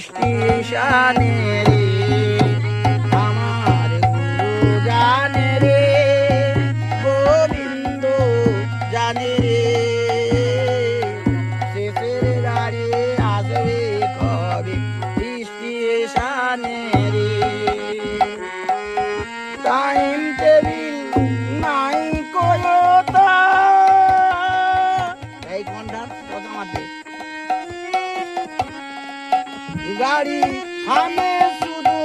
স্টেশনে রে আমার গুরু জানে রে গোবিন্দ জানে রে শেষের গাড়ি আসবে কবে স্টেশনে রে টাইম টেবিল নাই কোয়োটা এই ঘন্টার কথা মারবে গাড়ি থামে শুধু